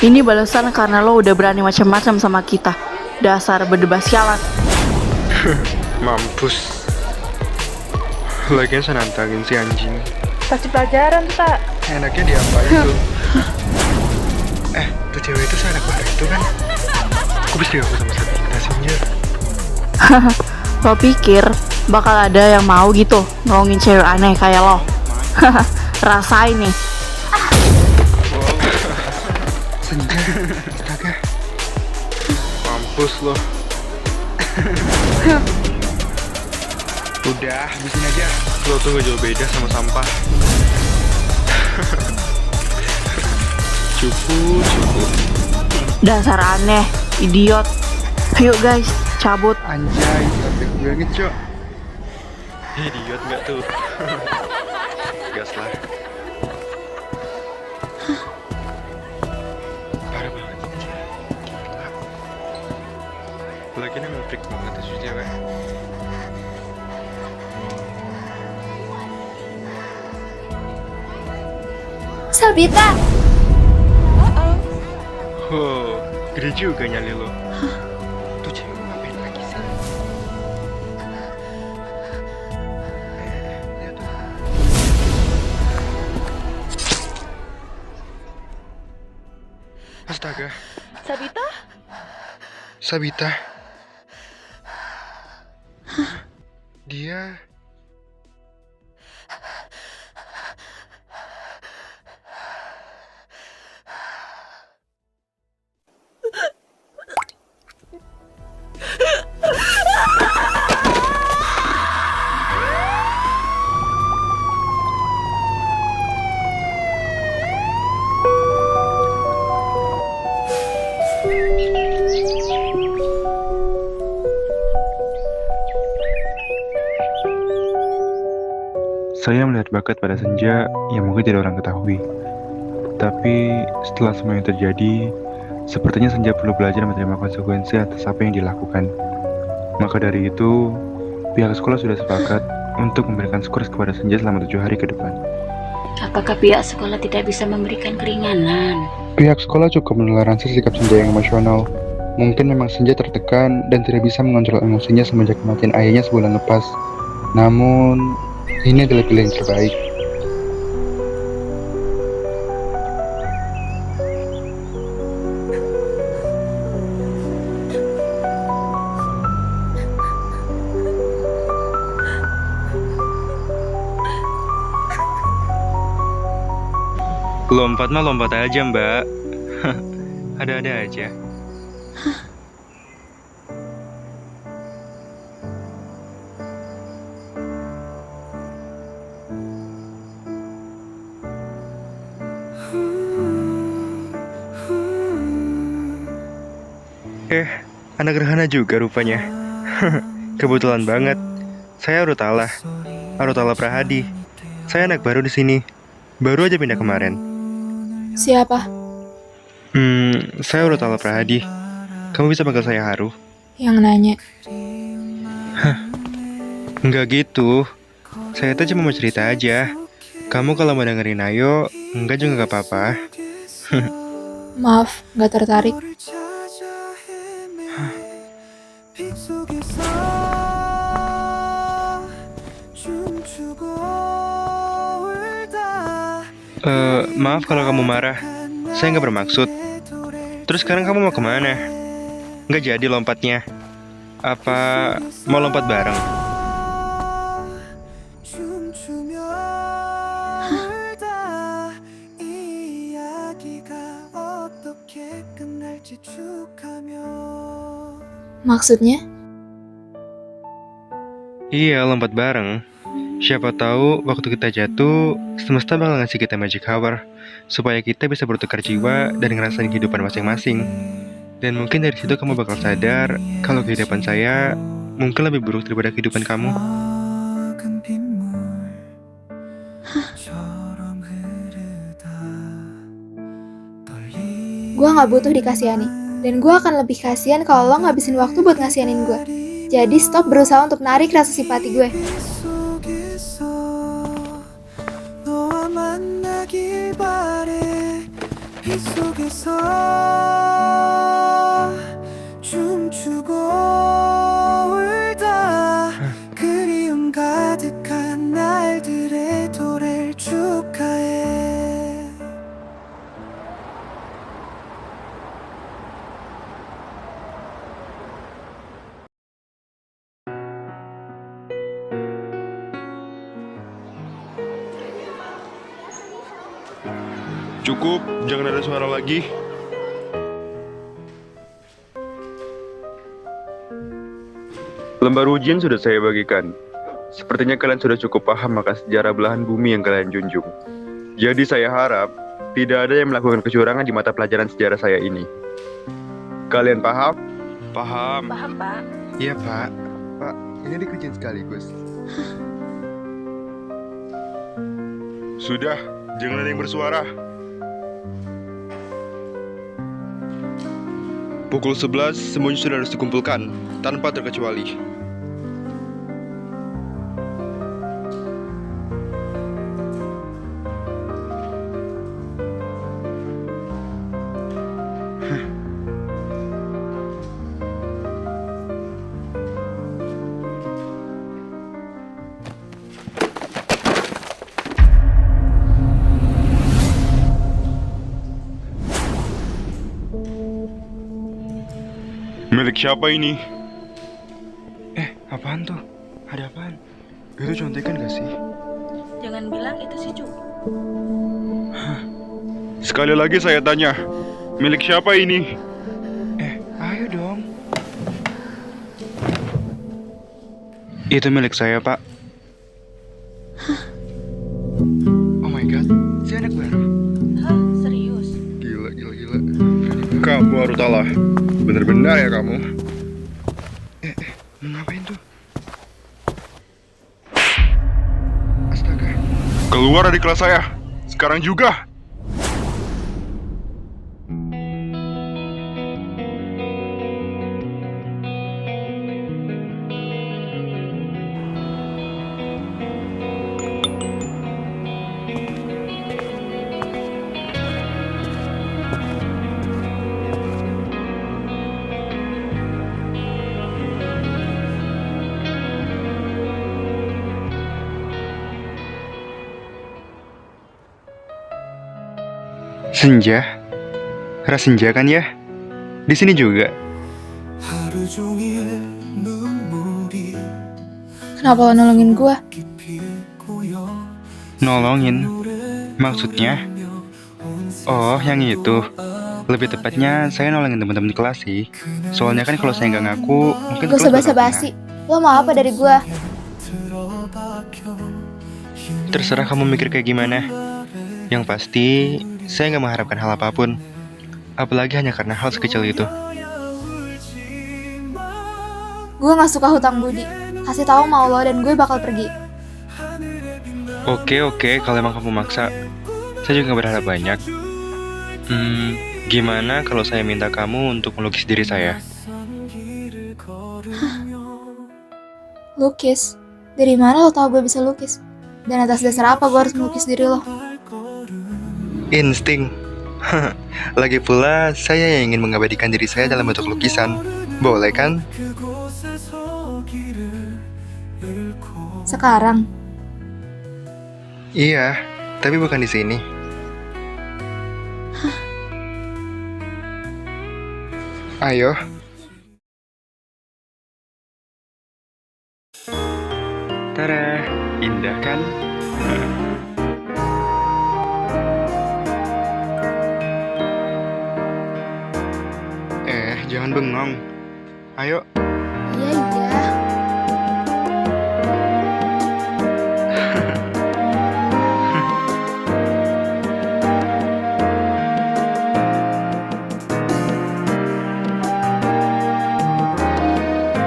Ini balasan karena lo udah berani macam-macam sama kita. Dasar berdebas sialan. Mampus. Lagian saya nantangin si anjing. Pasti pelajaran tuh, tak? Enaknya diapain tuh? Tuh cewek itu anak baru itu kan? Aku bisa diganggu sama Sabita Senja. Lo pikir bakal ada yang mau gitu nolongin cewek aneh kayak lo? Rasain nih. Senja, astaga. Mampus lo. Udah, habisin aja. Lo tuh gak jauh beda sama sampah. Cukup. Dasar aneh, idiot. Ayo guys, cabut. Anjay, capek banget, Cok. Idiot nggak tuh? Gas lah. Parah banget. Gila. Lagian emang freak banget tuh si cewek. Sabita! Oh, gede juga nyali lo. Tuh cewek ngapain lagi sih? Lihat tuh. Astaga, Sabita? Sabita. Dia Saya melihat bakat pada Senja yang mungkin tidak orang ketahui. Tapi setelah semua yang terjadi, sepertinya Senja perlu belajar menerima konsekuensi atas apa yang dilakukan. Maka dari itu, pihak sekolah sudah sepakat untuk memberikan skor kepada Senja selama 7 hari ke depan. Apakah pihak sekolah tidak bisa memberikan keringanan? Pihak sekolah cukup menelarasi sikap Senja yang emosional. Mungkin memang Senja tertekan dan tidak bisa mengontrol emosinya semenjak kematian ayahnya sebulan lepas. Namun, ini adalah pilihan terbaik. Lompat mah lompat aja, Mbak. Ada-ada aja. Anak Gerhana juga rupanya. Kebetulan banget. Saya Arutala Prahadi. Saya anak baru di sini. Baru aja pindah kemarin. Siapa? Saya Arutala Prahadi. Kamu bisa panggil saya Haru. Yang nanya. Enggak gitu. Saya tuh cuma mau cerita aja. Kamu kalau mau dengerin Ayo, enggak juga gak apa-apa. Maaf, gak tertarik. Maaf kalau kamu marah. Saya nggak bermaksud. Terus sekarang kamu mau kemana? Nggak jadi lompatnya. Apa mau lompat bareng? Maksudnya? Iya, lompat bareng. Siapa tahu waktu kita jatuh, semesta bakal ngasih kita magic hour supaya kita bisa bertukar jiwa dan ngerasain kehidupan masing-masing. Dan mungkin dari situ kamu bakal sadar kalau kehidupan saya mungkin lebih buruk daripada kehidupan kamu. Gue gak butuh dikasihani. Dan gue akan lebih kasihan kalau lo ngabisin waktu buat ngasihanin gue. Jadi stop berusaha untuk narik rasa simpati gue. 만나길 바래 빗속 속에서 춤추고 울다 그리움 가득한 날들의 도래를 축하해. Cukup, jangan ada suara lagi. Lembar ujian sudah saya bagikan. Sepertinya kalian sudah cukup paham akan sejarah belahan bumi yang kalian junjung. Jadi saya harap tidak ada yang melakukan kecurangan di mata pelajaran sejarah saya ini. Kalian paham? Paham. Paham, Pak? Iya, Pak. Pak, ini dikerjain sekaligus. Sudah, jangan ada yang bersuara. Pukul 11, semuanya sudah harus dikumpulkan, tanpa terkecuali. Milik siapa ini? Apaan tuh? Ada apaan? Itu contekan gak sih? Jangan bilang itu si Cu. Sekali lagi saya tanya, milik siapa ini? Ayo dong. Itu milik saya, Pak. Oh my god, si anak baru. Hah, serius? Gila. Kamu Arutala, bener-bener ya kamu. Ngapain tuh? Astaga. Keluar dari kelas saya, sekarang juga. Senja? Rasenja kan ya? Di sini juga. 하루 종일 눈물이 Kenapa lo nolongin gue? 깊이 고여 Nolongin? Maksudnya? Oh, yang itu. Lebih tepatnya, saya nolongin teman-teman di kelas sih. Soalnya kan kalau saya nggak ngaku, mungkin Gak usah kelas bakal basa-basi. Lo mau apa dari gue? 들어박혀 kena. Terserah kamu mikir kayak gimana. Yang pasti, saya nggak mengharapkan hal apapun. Apalagi hanya karena hal sekecil itu. Gue gak suka hutang budi. Kasih tahu mau lo dan gue bakal pergi. Oke, kalau emang kamu maksa. Saya juga nggak berharap banyak. Gimana kalau saya minta kamu untuk melukis diri saya? Lukis? Dari mana lo tahu gue bisa lukis? Dan atas dasar apa gue harus melukis diri lo? Insting. Lagi pula, saya yang ingin mengabadikan diri saya dalam bentuk lukisan. Boleh kan? Sekarang? Iya, tapi bukan di sini. Ayo. Tara, indah kan? Jangan bengong. Ayo. Iya.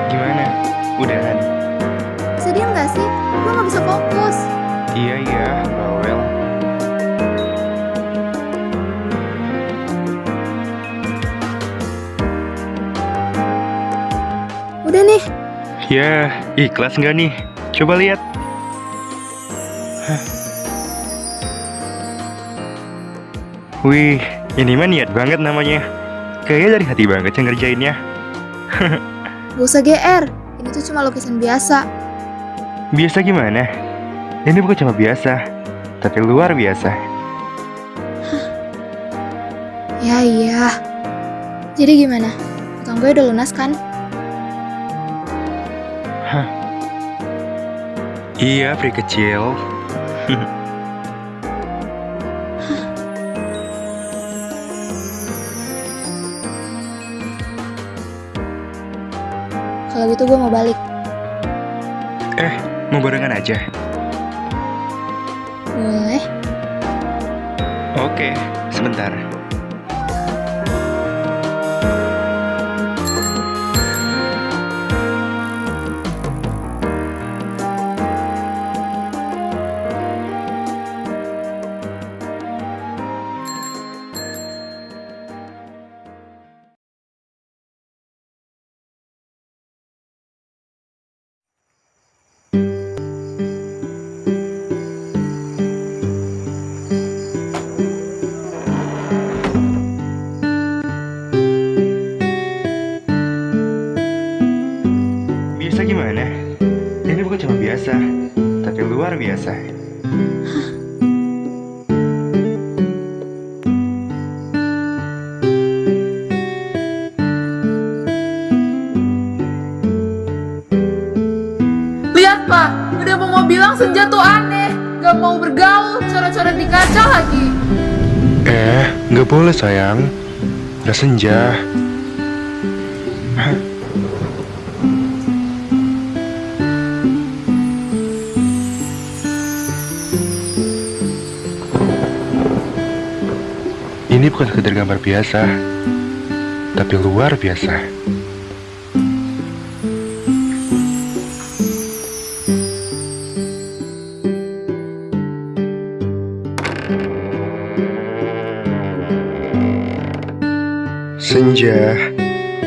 Gimana? Udahan? Sedih gak sih? Gue gak bisa fokus. Iya, bawel. Udah nih. Ya, ikhlas nggak nih? Coba lihat. Wih, Ini mah niat banget namanya. Kayaknya dari hati banget yang ngerjainnya. Gak usah GR, ini tuh cuma lukisan biasa. Biasa gimana? Ini bukan cuma biasa, tapi luar biasa. Ya iya. Jadi gimana? Utang gue udah lunas kan? Iya, pria kecil. Kalau gitu gue mau balik. Mau barengan aja? Boleh? Oke, sebentar. Biasa gimana? Ini bukan cuma biasa, tapi luar biasa. Lihat Pak, udah mau bilang Senja tuh aneh, gak mau bergaul, coret-coret di kaca lagi. Nggak boleh sayang. Udah senja. Ini bukan sekedar gambar biasa, tapi luar biasa. Senja,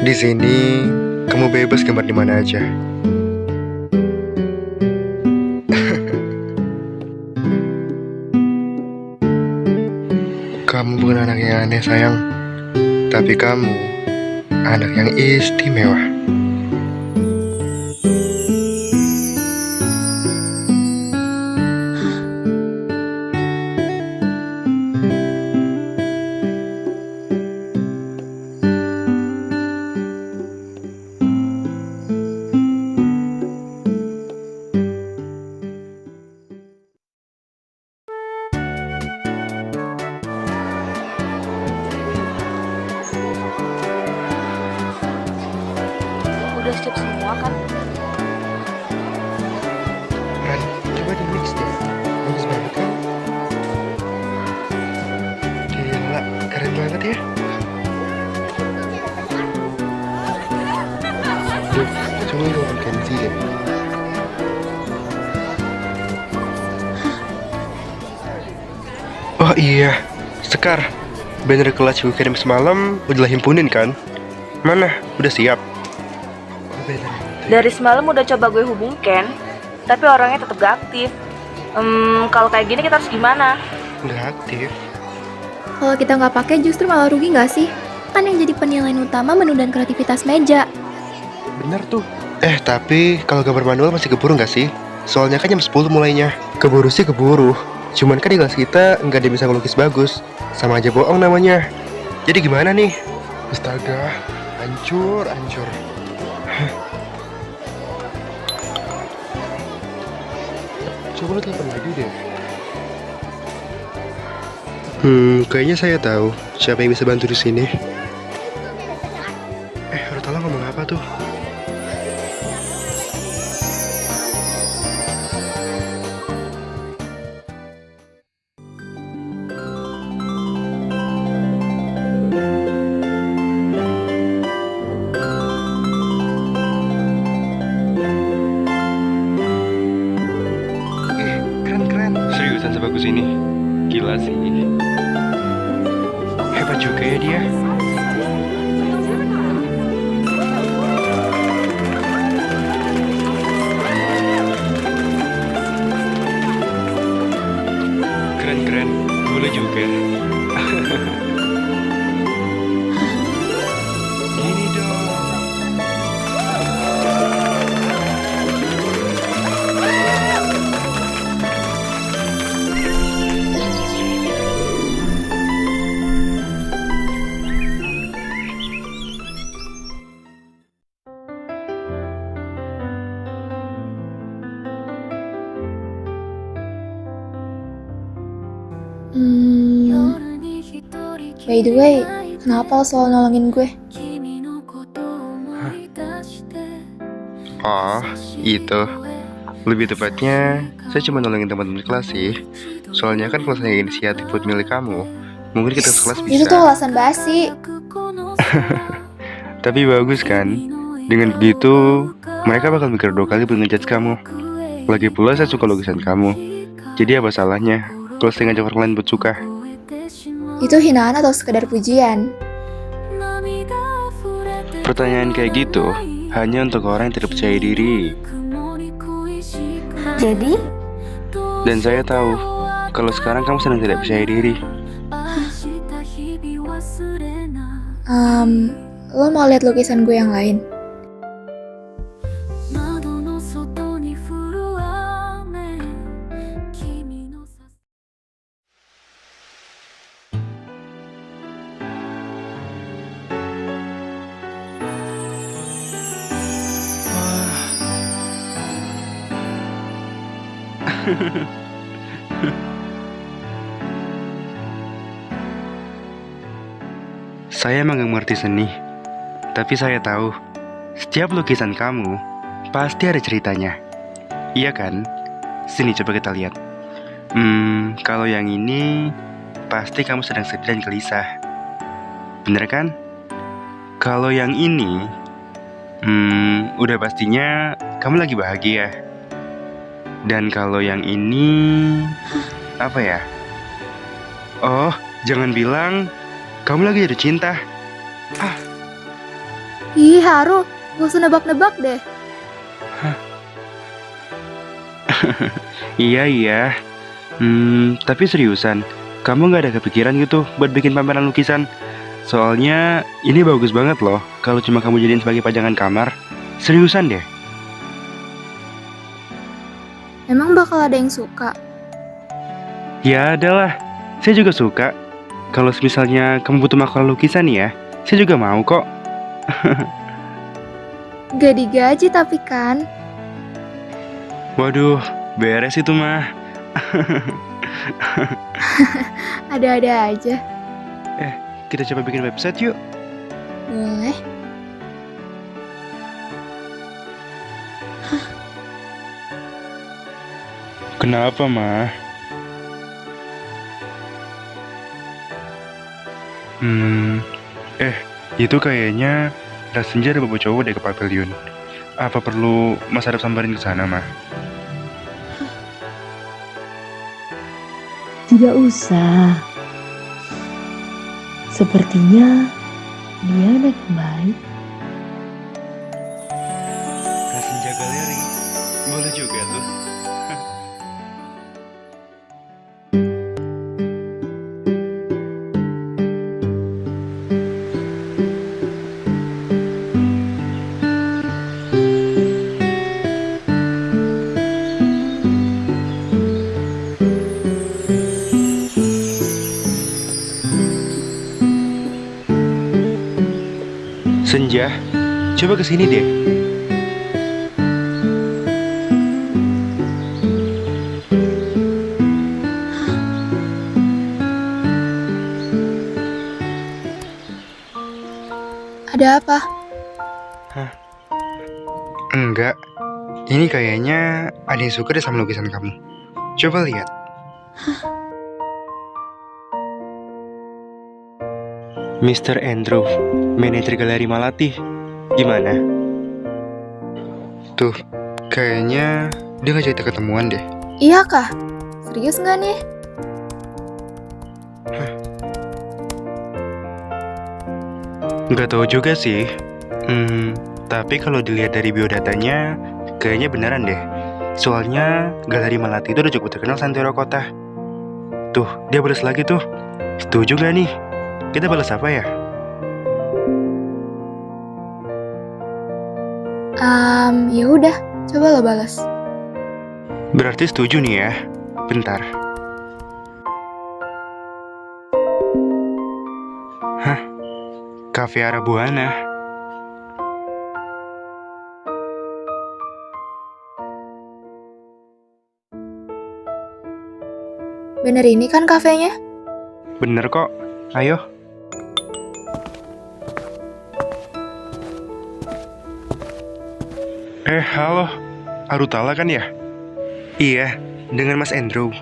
di sini kamu bebas gambar di mana aja. Kamu bukan anak yang aneh sayang, tapi kamu anak yang istimewa. Udah siap semua kan? Ran, coba di mix deh. Bagus banget kan? Gila, keren banget ya. Duh, coba dong ganti deh. Oh iya, Sekar. Banner kelas gue kirim semalam udah himpunin kan? Mana? Udah siap? Dari semalam udah coba gue hubung Ken, tapi orangnya tetap gak aktif. Kalau kayak gini kita harus gimana? Nggak aktif. Kalau kita nggak pakai justru malah rugi nggak sih? Kan yang jadi penilaian utama menu dan kreativitas meja. Bener tuh. Tapi kalau gambar manual masih keburu nggak sih? Soalnya kan jam 10 mulainya. Keburu sih keburu. Cuman kan di kelas kita nggak ada yang bisa ngelukis bagus. Sama aja bohong namanya. Jadi gimana nih? Astaga, hancur. Coba lu telepon lagi deh. Kayaknya saya tahu siapa yang bisa bantu di sini. Rotala ngomong apa tuh? Keren. Seriusan sebagus ini? Gila sih. Hebat juga ya dia. By the way, kenapa lo selalu nolongin gue? Oh, itu. Lebih tepatnya, saya cuma nolongin teman-teman kelas sih. Soalnya kan kalau saya inisiatif buat milih kamu, mungkin kita sekelas Itu tuh bisa. alasan basi. Tapi bagus kan? Dengan begitu, mereka bakal mikir 2 kali buat ngejudge kamu. Lagi pula saya suka lukisan kamu. Jadi apa salahnya kalau saya ngajak orang lain buat suka? Itu hinaan atau sekedar pujian? Pertanyaan kayak gitu hanya untuk orang yang tidak percaya diri. Jadi, Dan saya tahu kalau sekarang kamu sedang tidak percaya diri. Lo mau lihat lukisan gue yang lain? Saya emang gak mengerti seni, tapi saya tahu setiap lukisan kamu pasti ada ceritanya. Iya kan? Sini coba kita lihat. Kalau yang ini pasti kamu sedang sedih dan gelisah. Bener kan? Kalau yang ini, udah pastinya kamu lagi bahagia. Dan kalau yang ini, apa ya? Oh, jangan bilang kamu lagi jatuh cinta. Ih, Haru, gak usah nebak-nebak deh. Iya. Tapi seriusan, kamu gak ada kepikiran gitu buat bikin pameran lukisan? Soalnya ini bagus banget loh kalau cuma kamu jadiin sebagai pajangan kamar. Seriusan deh. Emang bakal ada yang suka? Ya adalah, saya juga suka. Kalau misalnya kamu butuh makalah lukisan nih ya, saya juga mau kok. Gak digaji tapi kan? Waduh, beres itu mah. Ada-ada aja. Kita coba bikin website yuk. Boleh. Kenapa mah? Itu kayaknya Senja ada beberapa cowok deh ke pavilion. Apa perlu Mas Arif sambarin ke sana mah? Tidak usah. Sepertinya dia anak yang baik. Senja Galeri, boleh juga tuh. Senja, coba kesini deh. Ada apa? Enggak, ini kayaknya ada yang suka deh sama lukisan kamu. Coba lihat. Mr. Andrew, manajer galeri Malati. Gimana? Tuh, kayaknya dia ngajak kita ketemuan deh. Iya kah? Serius nggak nih? Nggak tahu juga sih. Tapi kalau dilihat dari biodatanya, kayaknya beneran deh. Soalnya galeri Malati itu udah cukup terkenal santero kota. Tuh, dia balas lagi tuh. Setuju gak nih? Kita balas apa ya? Ya udah, coba lo balas. Berarti setuju nih ya. Bentar. Hah? Cafe Arabuana. Bener ini kan kafenya? Bener kok. Ayo. Halo. Arutala kan ya? Iya, dengan Mas Andrew.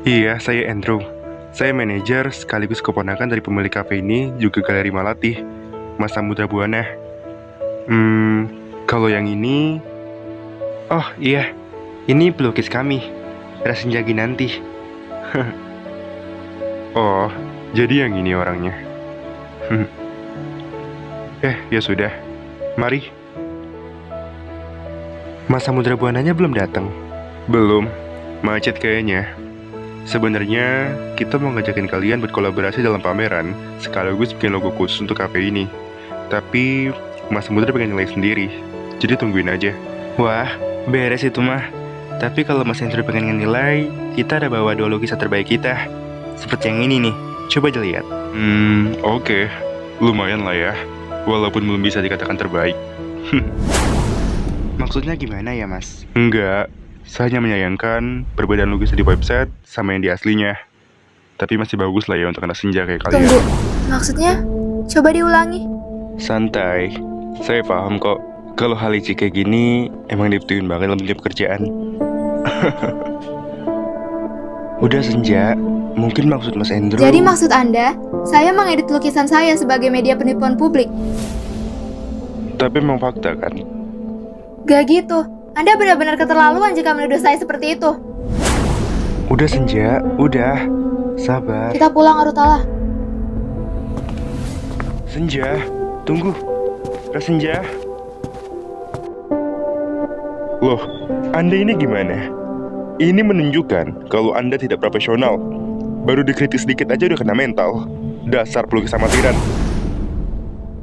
Iya, saya Andrew. Saya manajer sekaligus keponakan dari pemilik kafe ini, juga Galeri Malati, Mas Samudra Buana. Kalau yang ini... Oh iya, ini pelukis kami, Rasenjagi nanti. Oh, jadi yang ini orangnya. Ya sudah, mari. Mas Samudra Buananya belum datang? Belum, macet kayaknya. Sebenarnya kita mau ngajakin kalian berkolaborasi dalam pameran, sekaligus bikin logo khusus untuk kafe ini. Tapi Mas Samudra pengen nilai sendiri, jadi tungguin aja. Wah, beres itu mah. Tapi kalau Mas Hendro pengen nilai, kita ada bawa 2 lukisan terbaik kita. Seperti yang ini nih, coba aja lihat. Oke. Lumayan lah ya, walaupun belum bisa dikatakan terbaik. Maksudnya gimana ya, Mas? Enggak, saya hanya menyayangkan perbedaan lukisan di website sama yang di aslinya. Tapi masih bagus lah ya untuk anak senja kayak kalian. Tunggu, maksudnya? Coba diulangi. Santai, saya paham kok. Kalau hal licik kayak gini, emang dibutuhin banget dalam dunia pekerjaan. Udah senja, mungkin maksud Mas Andrew... Jadi maksud Anda, saya mengedit lukisan saya sebagai media penipuan publik? Tapi memang fakta kan? Gak gitu, Anda benar-benar keterlaluan jika menuduh saya seperti itu. Udah senja, udah. Sabar. Kita pulang, Arutala. Senja, tunggu. Senja. Loh, Anda ini gimana? Ini menunjukkan kalau Anda tidak profesional. Baru dikritik sedikit aja udah kena mental. Dasar pelukis amatiran.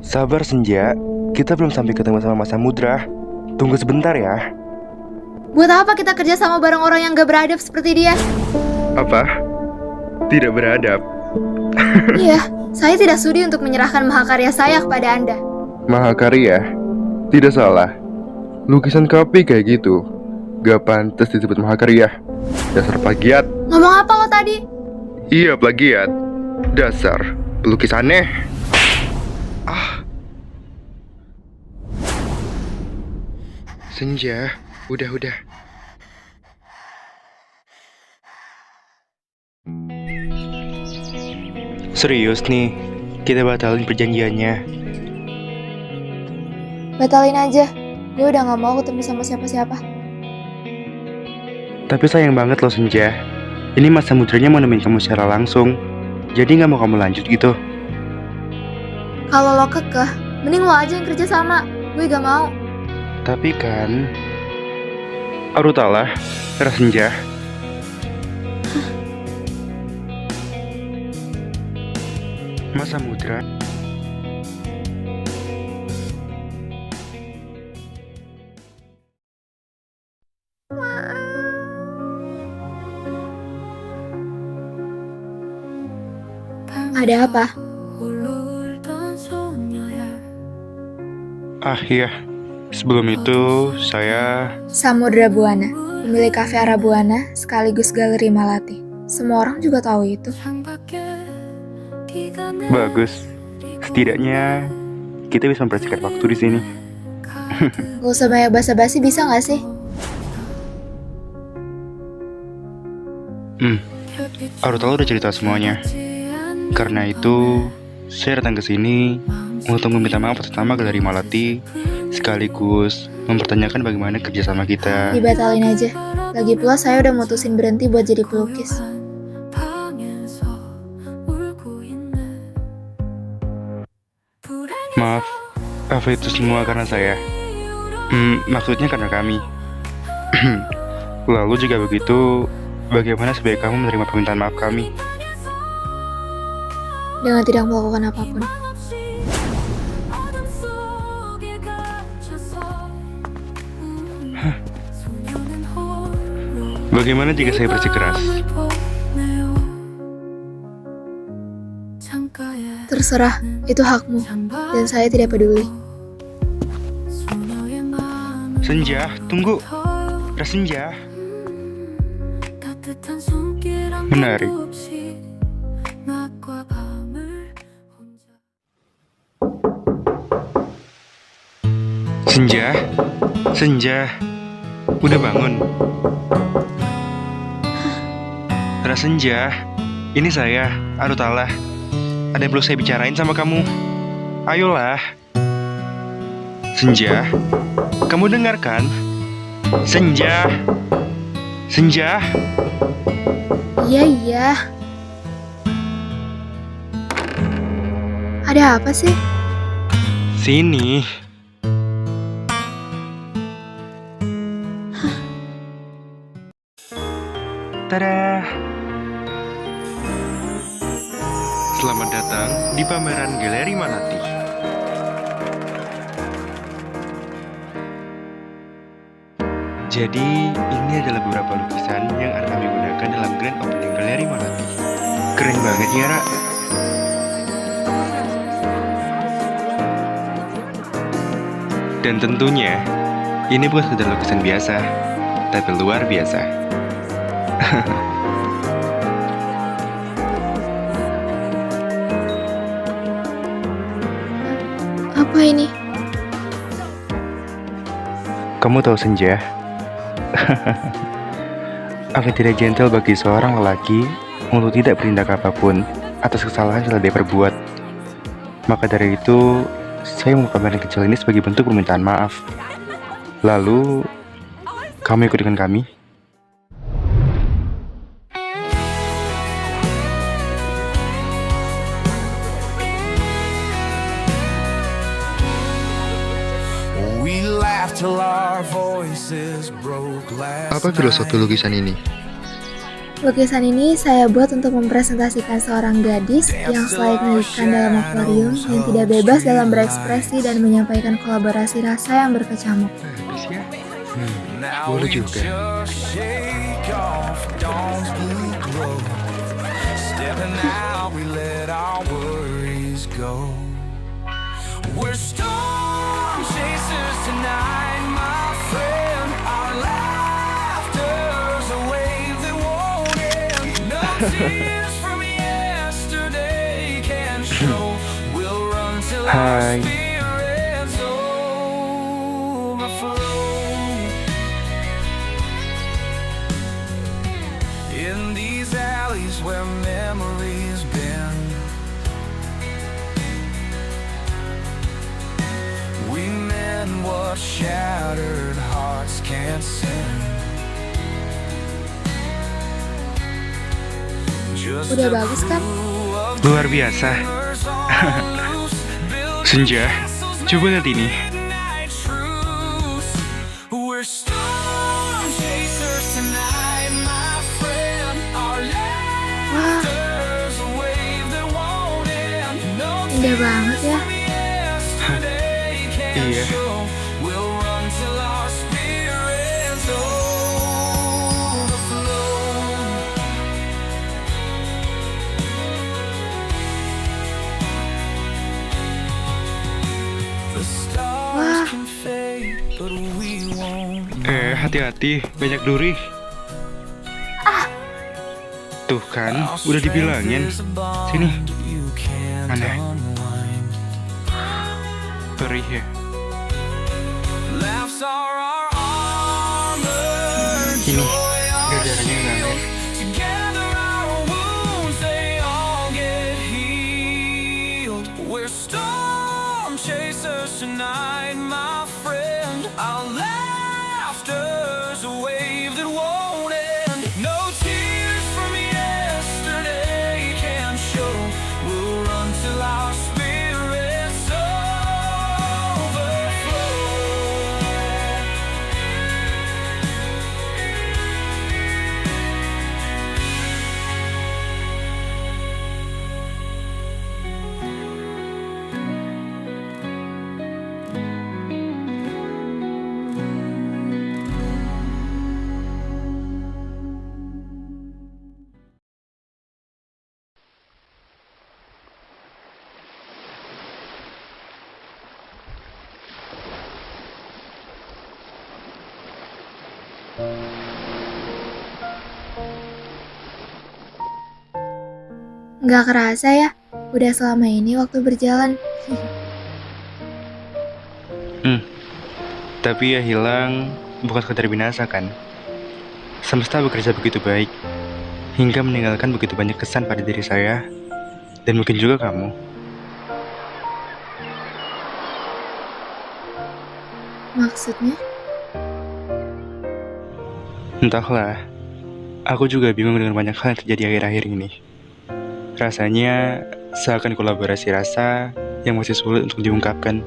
Sabar Senja, kita belum sampai ketemu sama Mas Samudra. Tunggu sebentar ya. Buat apa kita kerja sama bareng orang yang gak beradab seperti dia? Apa? Tidak beradab? Iya, saya tidak sudi untuk menyerahkan mahakarya saya kepada Anda. Mahakarya? Tidak salah. Lukisan kopi kayak gitu gak pantas disebut mahakarya. Dasar plagiat. Ngomong apa lo tadi? Iya, plagiat. Dasar pelukis aneh. Senja, udah. Serius nih, kita batalin perjanjiannya. Batalin aja. Gue udah gak mau ketemu sama siapa-siapa. Tapi sayang banget loh Senja. Ini Mas Samudranya mau nemuin kamu secara langsung. Jadi gak mau kamu lanjut gitu. Kalau lo kekeh, mending lo aja yang kerja sama. Gue gak mau. Tapi kan... Arutala, Senja. Mas Samudra. Ada apa? Iya. Sebelum itu, saya... Samudra Buana, pemilik kafe Arabuana sekaligus Galeri Malati. Semua orang juga tahu itu. Bagus. Setidaknya kita bisa mempersingkat waktu di sini. Gak usah banyak basa-basi, bisa gak sih? Arutala udah cerita semuanya. Karena itu, saya datang ke sini untuk meminta maaf atas nama Galeri Malati, sekaligus mempertanyakan bagaimana kerjasama kita. Dibatalin aja. Lagi pula saya udah mutusin berhenti buat jadi pelukis. Maaf, apa itu semua karena saya? Maksudnya karena kami. Lalu juga begitu, bagaimana sebaik kamu menerima permintaan maaf kami? Dengan tidak melakukan apapun. Bagaimana jika saya bersikeras? Terserah, itu hakmu. Dan saya tidak peduli. Senja, tunggu. Senja. Menarik. Senja? Senja? Udah bangun? Senja, ini saya, Arutala. Ada yang perlu saya bicarain sama kamu. Ayolah. Senja, kamu dengar kan? Senja. Senja. Iya. Ada apa sih? Sini. Tada. Selamat datang di pameran Galeri Malati. Jadi, ini adalah beberapa lukisan yang akan kami gunakan dalam grand opening Galeri Malati. Keren banget ya, Ra? Dan tentunya, ini bukan sekedar lukisan biasa, tapi luar biasa. Apa ini? Kamu tahu Senja? Akan tidak gentle bagi seorang lelaki untuk tidak bertindak apapun atas kesalahan yang telah dia perbuat. Maka dari itu, saya mau pameran kecil ini sebagai bentuk permintaan maaf. Lalu, kamu ikut dengan kami? We laughed till our voices broke last Apa filosofi night. lukisan ini? Lukisan ini saya buat untuk mempresentasikan seorang gadis yang selayaknya ikan dalam akuarium yang tidak bebas dalam berekspresi dan menyampaikan kolaborasi rasa yang berkecamuk. Now Boleh we juga. just shake off dawn's blue glow. Stepping out, we let our worries go. We're storm chasers tonight, my friend. Our laughter's a wave that won't end. No tears from yesterday can show. We'll run till our Hai. spirits overflow. In these alleys where memories bend, we mend what shattered hearts can't send. Just Udah bagus kan? Luar biasa. Senja, coba lihat ini. We're storm chasers tonight, my friend. Our Wah, laughter's a wave that won't end. No indah banget ya. yesterday can Iya. show. We'll run till our spirits overflow. The stars Wah. can fade, but we won't. Hati-hati, banyak duri. Tuh kan, udah dibilangin. Sini. Mana? Perih ya. Laughs are our armor. Ini, Joy our gara-garanya ngalir. Together our wounds, they all get healed. We're storm chasers tonight, my friend. Our laughter's a wave that won't end. No tears from yesterday can show. We'll run till our spirits overflow. Nggak kerasa ya, udah selama ini waktu berjalan. Tapi ya hilang bukan sekedar binasa kan? Semesta bekerja begitu baik, hingga meninggalkan begitu banyak kesan pada diri saya, dan mungkin juga kamu. Maksudnya? Entahlah, aku juga bingung dengan banyak hal yang terjadi akhir-akhir ini. Rasanya seakan kolaborasi rasa yang masih sulit untuk diungkapkan.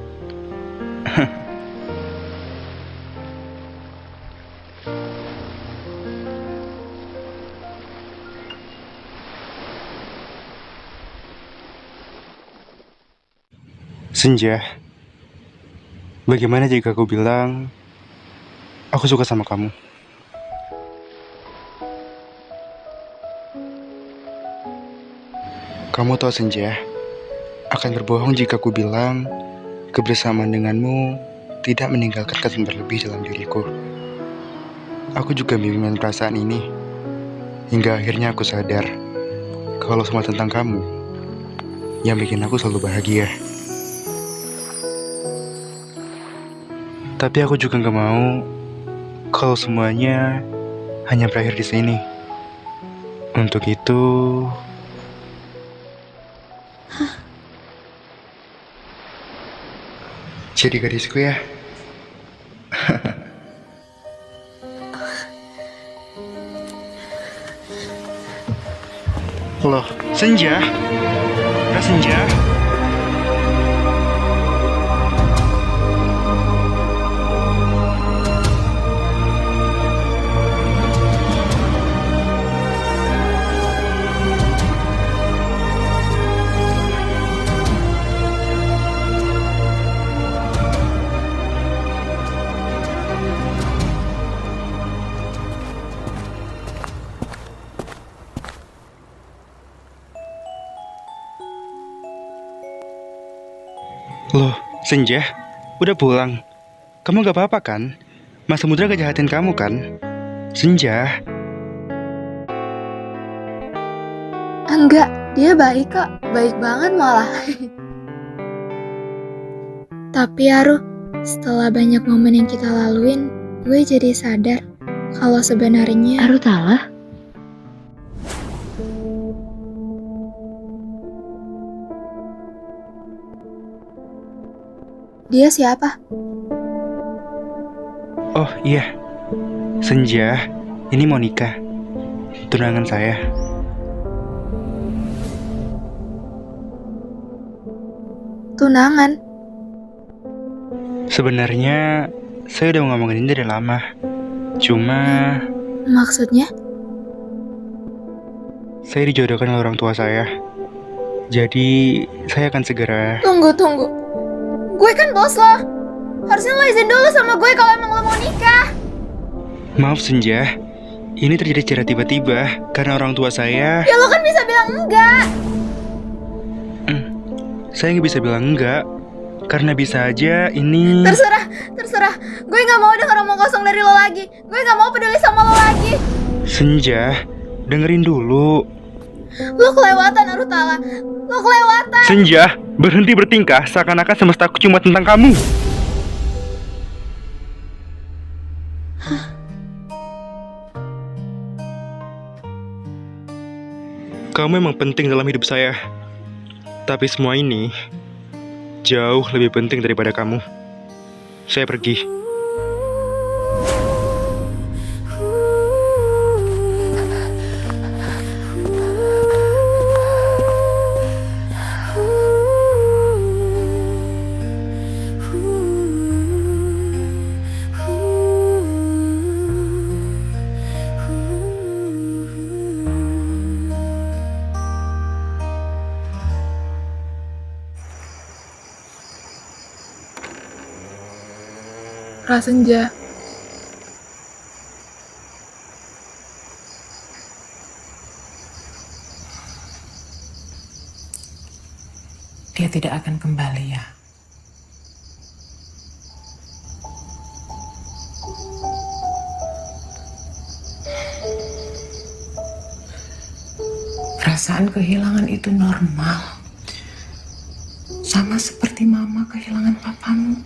Senja, bagaimana jika aku bilang aku suka sama kamu? Kamu tahu Senja, akan berbohong jika aku bilang kebersamaan denganmu tidak meninggalkan kesan berlebih dalam diriku. Aku juga memiliki perasaan ini, hingga akhirnya aku sadar kalau semua tentang kamu yang bikin aku selalu bahagia. Tapi aku juga gak mau kalau semuanya hanya berakhir di sini. Untuk itu, jadi gadisku ya. Loh, Senja? Senja? Loh, Senja, udah pulang? Kamu gak apa-apa kan? Mas Samudra gak jahatin kamu kan? Senja. Enggak, dia baik kok. Baik banget malah. Tapi Aru, setelah banyak momen yang kita laluin, gue jadi sadar kalau sebenarnya Arutala? dia siapa? Oh iya, Senja, ini Monica, tunangan saya. Tunangan? Sebenarnya saya udah mau ngomongin ini dari lama. Cuma Maksudnya? saya dijodohkan oleh orang tua saya. Jadi saya akan segera. Tunggu. Gue kan bos lo. Harusnya lo izin dulu sama gue kalau emang lo mau nikah. Maaf Senja, ini terjadi secara tiba-tiba karena orang tua saya. Ya lo kan bisa bilang enggak. Saya nggak bisa bilang enggak, karena bisa aja ini. Terserah. Gue gak mau denger omong kosong dari lo lagi. Gue gak mau peduli sama lo lagi. Senja, dengerin dulu. Lo kelewatan Arutala. Lo kelewatan. Senja, berhenti bertingkah seakan-akan semestaku cuma tentang kamu. Kamu emang penting dalam hidup saya. Tapi semua ini jauh lebih penting daripada kamu. Saya pergi. Senja. Dia tidak akan kembali ya. Perasaan kehilangan itu normal. Sama seperti mama kehilangan papamu.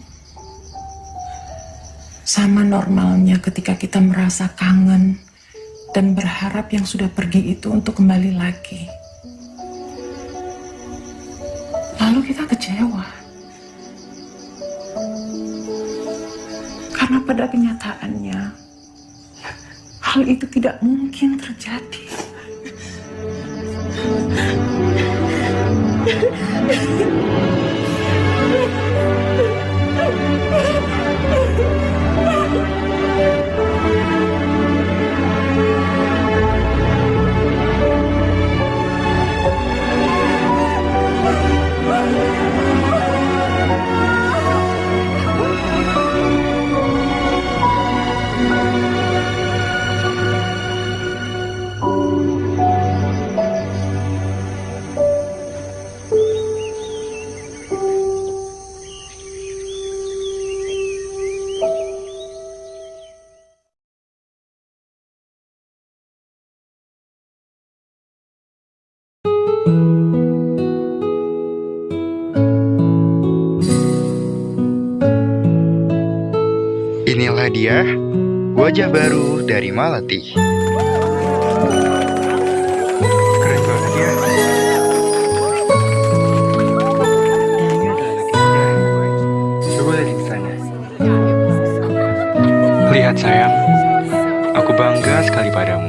Sama normalnya ketika kita merasa kangen dan berharap yang sudah pergi itu untuk kembali lagi. Lalu kita kecewa. Karena pada kenyataannya, hal itu tidak mungkin terjadi. Inilah dia, wajah baru dari Malati. Keren banget ya. Ini adalah legenda. Coba lihat di sana. Lihat sayang, aku bangga sekali padamu.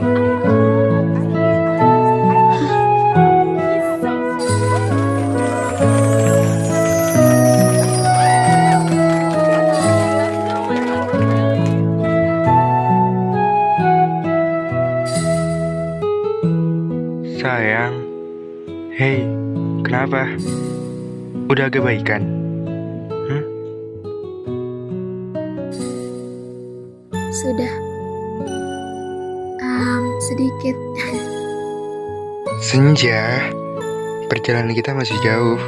Sayang, hei, kenapa? Udah agak baikan? Sudah. Sedikit. Senja, perjalanan kita masih jauh.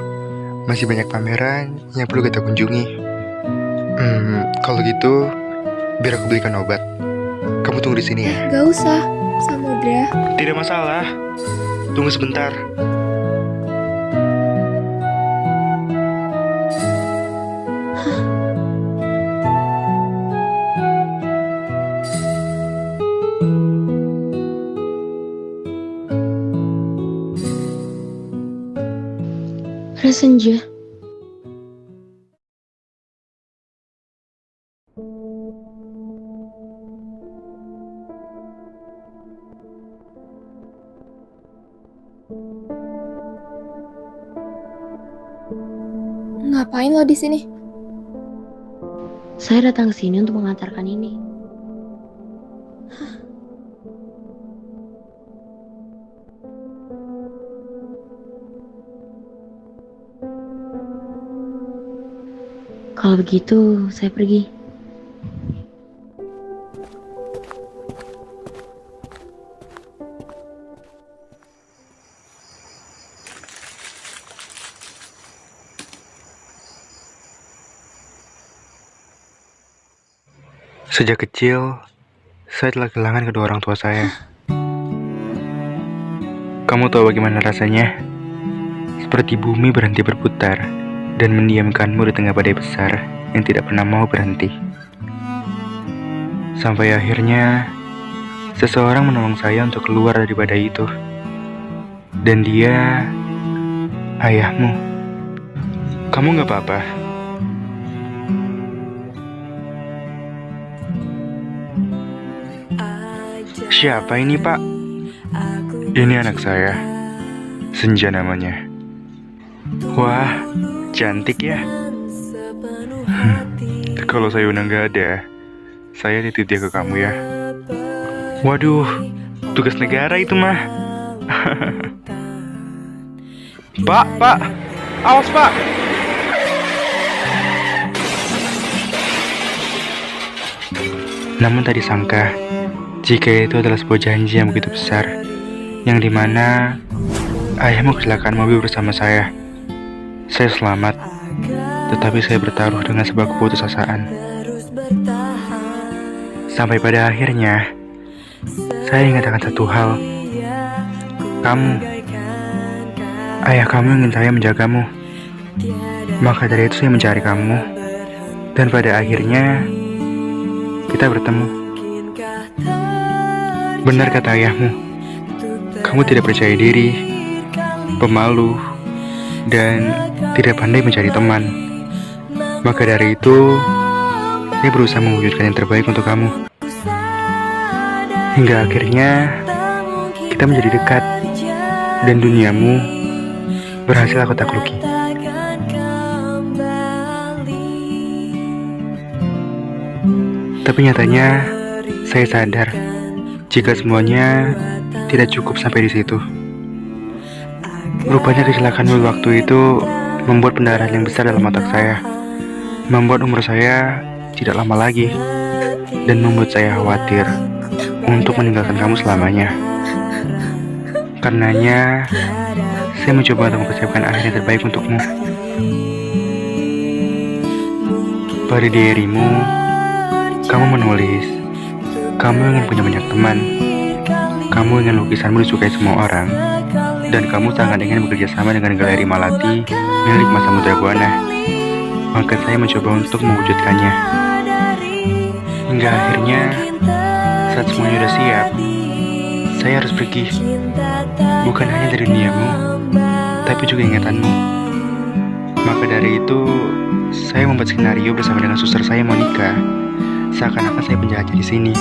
Masih banyak pameran yang perlu kita kunjungi. Kalau gitu, biar aku belikan obat. Kamu tunggu di sini ya. Gak usah, Samudra. Tidak masalah. Tunggu sebentar. Senja. Ngapain lo di sini? Saya datang ke sini untuk mengantarkan ini. Kalau begitu, saya pergi. Sejak kecil, saya telah kehilangan kedua orang tua saya. Kamu tahu bagaimana rasanya? Seperti bumi berhenti berputar dan mendiamkanmu di tengah badai besar yang tidak pernah mau berhenti. Sampai akhirnya, seseorang menolong saya untuk keluar dari badai itu. Dan dia, ayahmu. Kamu gak apa-apa? Siapa ini, Pak? Ini anak saya. Senja namanya. Wah, cantik ya. Kalau saya udah nggak ada, saya titip dia ke kamu ya. Waduh, tugas negara itu mah. Pak, awas Pak. Namun tadi sangka jika itu adalah sebuah janji yang begitu besar, yang dimana ayahmu kecelakaan mobil bersama saya. Saya selamat, tetapi saya bertaruh dengan sebuah keputusasaan. Sampai pada akhirnya, saya ingat akan satu hal. Kamu, ayah kamu ingin saya menjagamu. Maka dari itu saya mencari kamu. Dan pada akhirnya, kita bertemu. Benar kata ayahmu, kamu tidak percaya diri, pemalu, dan tidak pandai mencari teman. Maka dari itu, saya berusaha mewujudkan yang terbaik untuk kamu. Hingga akhirnya, kita menjadi dekat, dan duniamu berhasil aku takluki. Tapi nyatanya, saya sadar jika semuanya tidak cukup sampai di situ. Rupanya kecelakaan waktu itu membuat pendarahan yang besar dalam otak saya, membuat umur saya tidak lama lagi, dan membuat saya khawatir untuk meninggalkan kamu selamanya. Karenanya, saya mencoba untuk mempersiapkan akhir yang terbaik untukmu. Pada diarimu, kamu menulis, kamu ingin punya banyak teman, kamu ingin lukisanmu disukai semua orang, dan kamu sangat ingin bekerja sama dengan Galeri Malati milik Mas Samudra Buana. Maka saya mencoba untuk mewujudkannya. Hingga akhirnya, saat semuanya sudah siap, saya harus pergi. Bukan hanya dari duniamu, tapi juga ingatanmu. Maka dari itu, saya membuat skenario bersama dengan suster saya Monica. Seakan-akan saya penjahatnya di sini,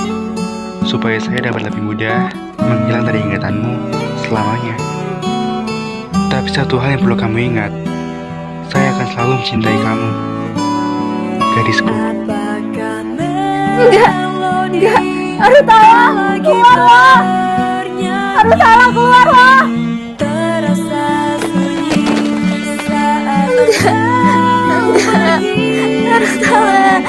supaya saya dapat lebih mudah menghilang dari ingatanmu selamanya. Tapi satu hal yang perlu kamu ingat, saya akan selalu mencintai kamu, gadisku. Enggak, harus salah, keluarlah, harus salah, keluarlah. Enggak, harus salah.